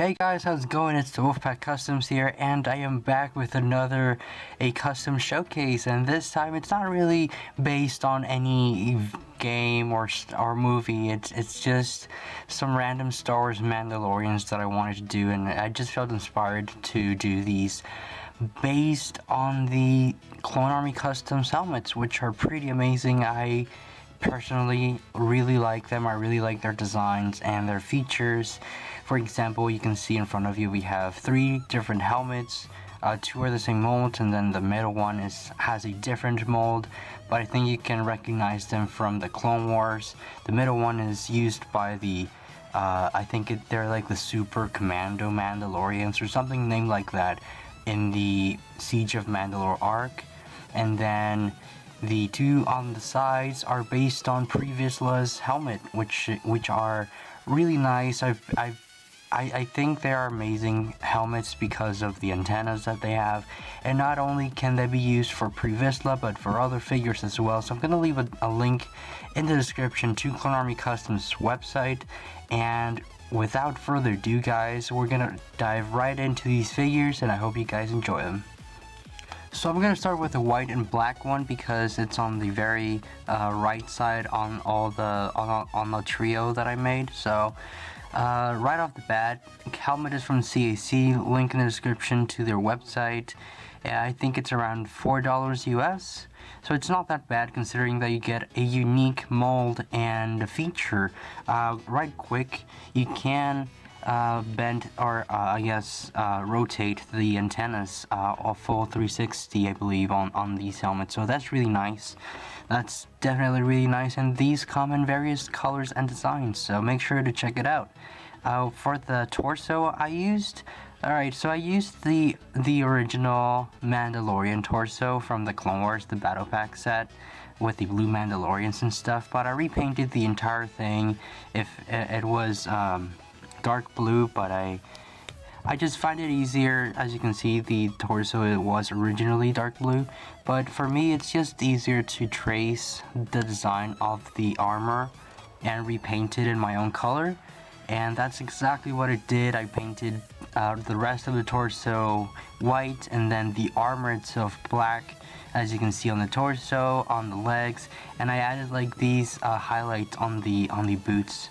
Hey guys, how's it going? It's TheWolfpackCustoms here, and I am back with another custom showcase. And this time, it's not really based on any game or movie. It's just some random Star Wars Mandalorians that I wanted to do, and I just felt inspired to do these based on the CloneArmyCustoms helmets, which are pretty amazing. I personally really like them. I really like their designs and their features. For example, you can see in front of you we have 3 different helmets. 2 are the same mold, and then the middle one has a different mold, but I think you can recognize them from the Clone Wars. The middle one is used by the they're like the Super Commando Mandalorians or something named like that in the Siege of Mandalore arc. And then the 2 on the sides are based on Previous La's helmet, which are really nice. I think they are amazing helmets because of the antennas that they have, and not only can they be used for Pre-Vizsla, but for other figures as well. So I'm going to leave a link in the description to CloneArmyCustoms website, and without further ado guys, we're going to dive right into these figures, and I hope you guys enjoy them. So I'm going to start with the white and black one because it's on the very right side on on the trio that I made. So right off the bat, helmet is from CAC, link in the description to their website. I think it's around $4 US, so it's not that bad considering that you get a unique mold and a feature. Right quick, you can bend or rotate the antennas a full 360, I believe, on these helmets, so that's really nice. That's definitely really nice, and these come in various colors and designs, so make sure to check it out. For the torso I used the original Mandalorian torso from the Clone Wars, the Battle Pack set with the blue Mandalorians and stuff, but I repainted the entire thing. If it was dark blue, but I just find it easier. As you can see, the torso, it was originally dark blue, but for me it's just easier to trace the design of the armor and repaint it in my own color, and that's exactly what it did. I painted the rest of the torso white, and then the armor itself black, as you can see on the torso, on the legs, and I added like these highlights on the boots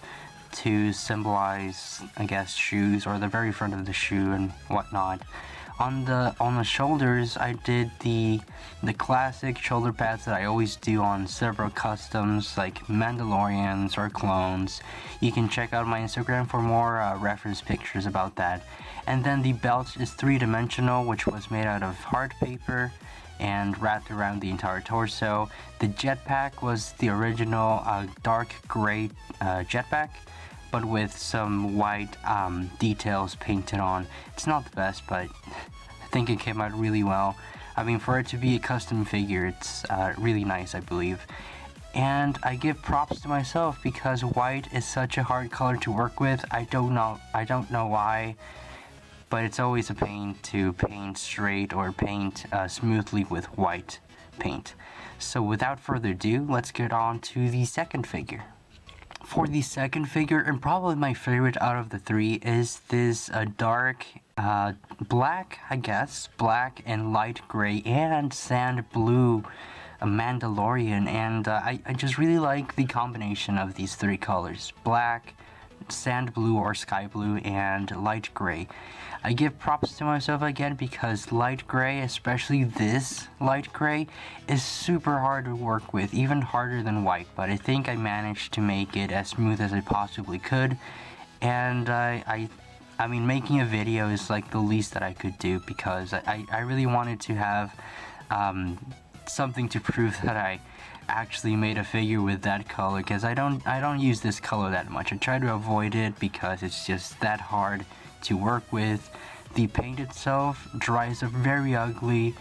to symbolize, I guess, shoes, or the very front of the shoe and whatnot. On the shoulders, I did the classic shoulder pads that I always do on several customs like Mandalorians or clones. You can check out my Instagram for more reference pictures about that. And then the belt is 3-dimensional, which was made out of hard paper and wrapped around the entire torso. The jetpack was the original dark gray jetpack, but with some white details painted on. It's not the best, but I think it came out really well. I mean, for it to be a custom figure, it's really nice, I believe. And I give props to myself because white is such a hard color to work with. I don't know why, but it's always a pain to paint straight or paint smoothly with white paint. So without further ado, let's get on to the second figure. For the second figure, and probably my favorite out of the 3, is this dark black, I guess, black and light gray and sand blue Mandalorian, and I just really like the combination of these 3 colors: black, sand blue or sky blue, and light gray. I give props to myself again because light gray, especially this light gray, is super hard to work with, even harder than white, but I think I managed to make it as smooth as I possibly could. And I mean, making a video is like the least that I could do because I really wanted to have something to prove that I actually made a figure with that color, because I don't use this color that much. I try to avoid it because it's just that hard to work with. The paint itself dries up very ugly,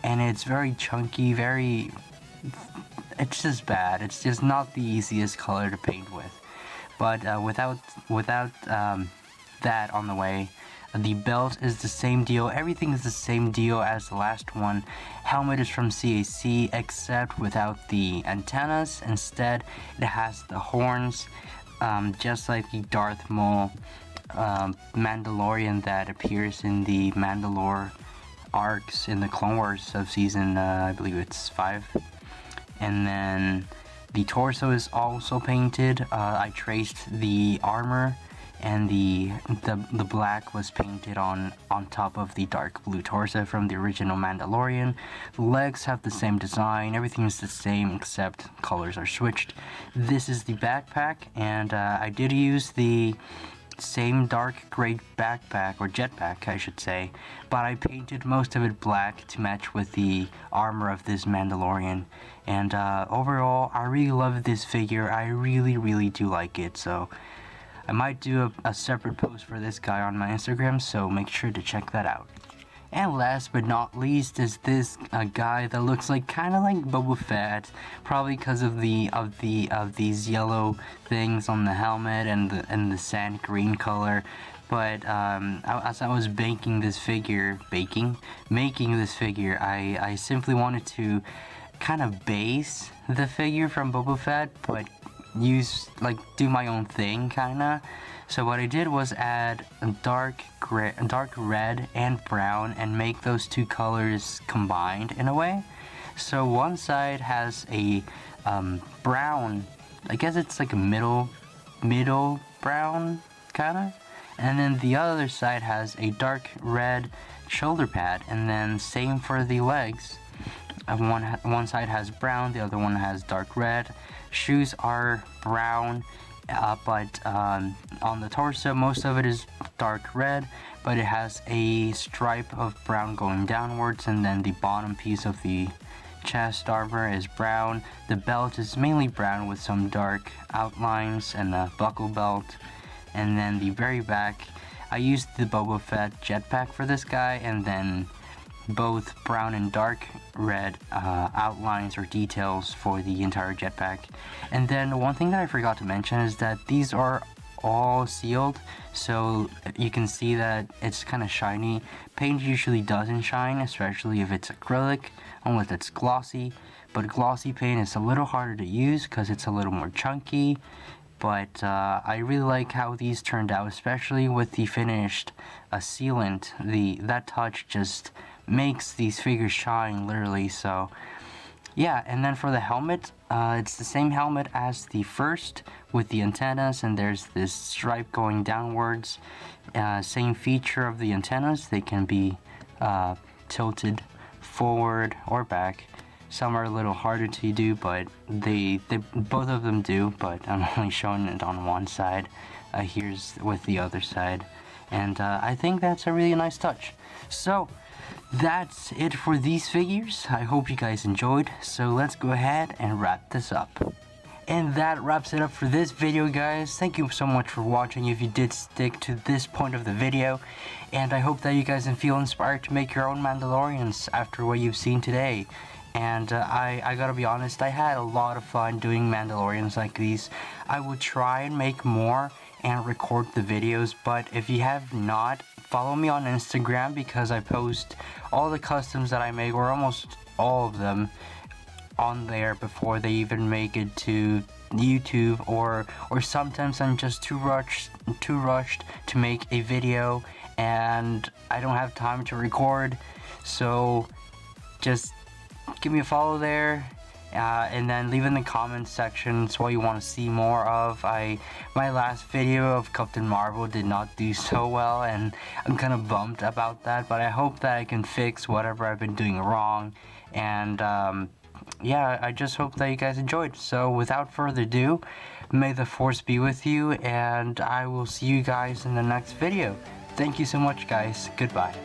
and it's very chunky, it's just bad. It's just not the easiest color to paint with. But without that on the way, the belt is the same deal. Everything is the same deal as the last one. Helmet is from CAC, except without the antennas. Instead, it has the horns, just like the Darth Maul Mandalorian that appears in the Mandalore arcs in the Clone Wars of season, I believe it's 5. And then the torso is also painted. I traced the armor, and the black was painted on top of the dark blue torso from the original Mandalorian. The legs have the same design, everything is the same except colors are switched. This is the backpack, and I did use the same dark gray backpack, or jetpack I should say, but I painted most of it black to match with the armor of this Mandalorian. And overall, I really love this figure. I really do like it, so I might do a separate post for this guy on my Instagram, so make sure to check that out. And last but not least is this guy that looks like kind of like Boba Fett, probably because of these yellow things on the helmet and the sand green color. But as I was making this figure, I simply wanted to kind of base the figure from Boba Fett, but do my own thing kinda. So what I did was add a dark red and brown and make those two colors combined in a way. So one side has a brown, I guess it's like a middle brown kinda, and then the other side has a dark red shoulder pad, and then same for the legs. One side has brown, the other one has dark red. Shoes are brown, but on the torso most of it is dark red, but it has a stripe of brown going downwards, and then the bottom piece of the chest armor is brown. The belt is mainly brown with some dark outlines and a buckle belt. And then the very back, I used the Boba Fett jetpack for this guy, and then both brown and dark red outlines or details for the entire jetpack. And then one thing that I forgot to mention is that these are all sealed, so you can see that it's kind of shiny. Paint usually doesn't shine, especially if it's acrylic, unless it's glossy. But glossy paint is a little harder to use because it's a little more chunky. But I really like how these turned out, especially with the finished sealant. That touch just makes these figures shine, literally. So yeah, and then for the helmet, it's the same helmet as the first with the antennas, and there's this stripe going downwards. Same feature of the antennas, they can be tilted forward or back. Some are a little harder to do, but they both of them do, but I'm only showing it on one side. Here's with the other side, and I think that's a really nice touch. So that's it for these figures. I hope you guys enjoyed, so let's go ahead and wrap this up. And that wraps it up for this video, guys. Thank you so much for watching if you did stick to this point of the video, and I hope that you guys feel inspired to make your own Mandalorians after what you've seen today. And I gotta be honest, I had a lot of fun doing Mandalorians like these. I will try and make more and record the videos, but if you have not, follow me on Instagram, because I post all the customs that I make, or almost all of them, on there before they even make it to YouTube, or sometimes I'm just too rushed to make a video and I don't have time to record. So just give me a follow there, and then leave in the comments sections what you want to see more of. My last video of Captain Marvel did not do so well, and I'm kind of bummed about that, but I hope that I can fix whatever I've been doing wrong. And yeah, I just hope that you guys enjoyed. So without further ado, may the force be with you, and I will see you guys in the next video. Thank you so much, guys. Goodbye.